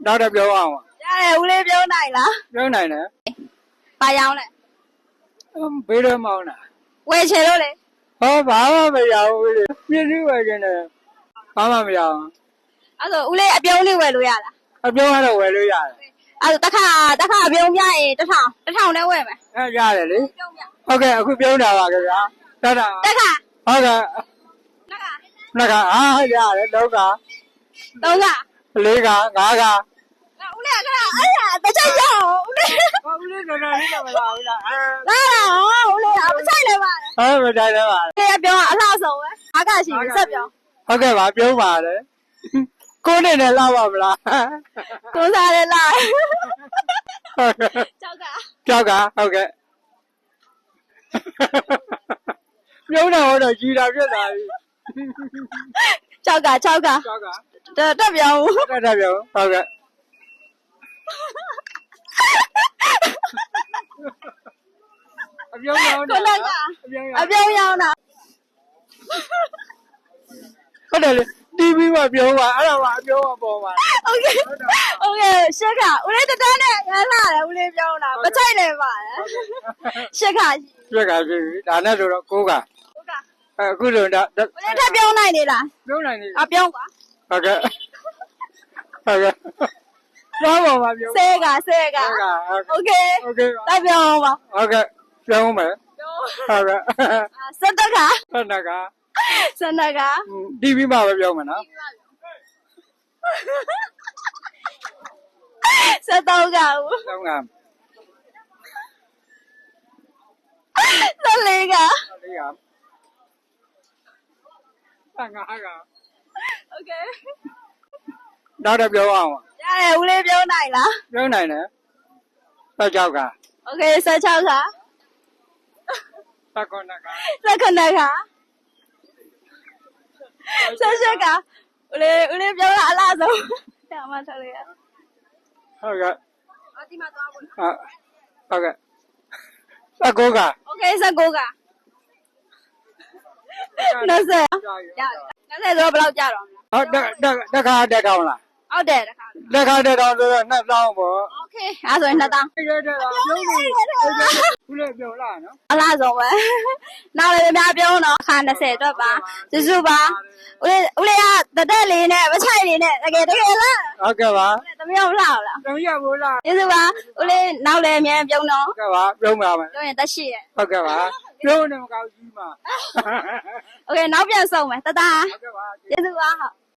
နောက်တော့ပြောအောင် ရတယ်ဦးလေးပြောနိုင်လား ပြောနိုင်တယ် ဘာရောင်းလဲ ဘေးတော့မအောင်လား ဝယ်ချင်လို့လေ ဟောဘာမှမရဘူးလေပြည့်စုံဝယ်ခြင်းတယ်ဘာမှမရအောင် အဲ့ဆိုဦးလေးအပြုံးလေးဝယ်လို့ရလား အပြောကတော့ဝယ်လို့ရတယ် အဲ့ဆိုတစ်ခါအပြုံးပြရင်1000နဲ့ဝယ်မယ် အဲရတယ်လေ ပြုံးပြ ဟုတ်ကဲ့အခုပြောတာပါခင်ဗျာတတ်တာ တစ်ခါ ဟုတ်ကဲ့ နှစ်ခါ နှစ်ခါရတယ်တော့က သုံးခါ လေးကငါးက ဦးလေးကအဲ့ဒါတစ်ချက်ရအောင်ဦးလေး ဘာလို့လဲတော့လေးတော့မလာဘူးလား လာတော့ဦးလေးအမဆိုင်လည်းပါ ဟဲ့မတိုင်းတော့ပါ ဦးလေးအပြုံးကအလှဆုံးပဲအားကရှိပြီဆက်ပြော ဟုတ်ကဲ့ပါပြောပါတယ်ကိုနေနဲ့လောက်ပါမလား ကိုစားလည်းလာ ဟုတ်ကဲ့ ကြောက်က ဟုတ်ကဲ့ပြုံးတော့ကြီးတာဖြစ်လာပြီ ကြောက်က ကြောက်က တက်ပြောင်းဦး တက်ပြောဟုတ်ကဲ့အပြုံးရောင်း ကိုလက်က အပြုံးရောင်း အပြုံးရောင်းတာ ဟုတ်တယ်လေ TV မှာပြောပါအဲ့ဒါမှအပြောမှာပေါ်ပါ โอเคရှက်ကဦးလေးတန်းနဲ့ရမ်းလာတယ်ဦးလေးပြောတာမချိုက်လည်းပါတယ်ရှက်က ပြက်ကပြီဒါနဲ့ဆိုတော့ကိုက ဟုတ်က အခုဆိုတော့ ဦးလေးထပ်ပြောနိုင်နေလား ပြောနိုင်နေ အပြောင်းကွာ ဟုတ်ကဲ့ဟုတ်ကဲ့သွားပါပါပြော ဆဲက โอเค โอเค တက်ပြောင်းပါ ဟုတ်ကဲ့ပြောင်းမယ်ဟုတ်ကဲ့ စက်တက်က ဟုတ်နက စနက TV မှာပဲပြောမယ်နော် စက်တော့ကဦး တောင်းက စက်လေးက လေးကငါက โอเค နောက်တော့ပြောအောင် ရတယ်ဦးလေးပြောနိုင်လား ပြောနိုင်တယ်တော့ကြောက်က โอเค16က သကောနက 19က18ကဦးလေးပြောတာအလားဆုံးဒါမှထားလိုက်ရ ဟုတ်ကဲ့ အတိမသွားဘူး ဟုတ်ကဲ့သကောက โอเค19က20ရ20ဆိုတော့ဘယ်လောက်ကြာတော့မလဲ ဟုတ်တခါတက်ကောင်းလား ဟုတ်တယ်တခါ တခါတက်ကောင်းဆိုတော့2000ပေါ့ โอเคအဲ့ဆိုရင်2000 ဒီရက်တက်တာပြုံးနေဘူးလေပြောလားနော် အလားဆုံးပဲနောက်လည်းများပြောတော့အခါ20အတွက်ပါစုစုပါဦးလေးကတက်လေးနဲ့မချိုက်လေးနဲ့တကယ်လား ဟုတ်ကဲ့ပါ သမီးအောင်လှလား သမီးရဘူးလား ကျေးဇူးပါဦးလေးနောက်လည်းအများပြုံးတော့ ဟုတ်ကဲ့ပါပြုံးပါမယ် ပြောရင်တက်ရှိရ ဟုတ်ကဲ့ပါပြုံးနေမကောက်ကြီးမှာ โอเคနောက်ပြန်ဆုံးမယ်တတ ဟုတ်ကဲ့ပါ ကျေးဇူးပါဟုတ်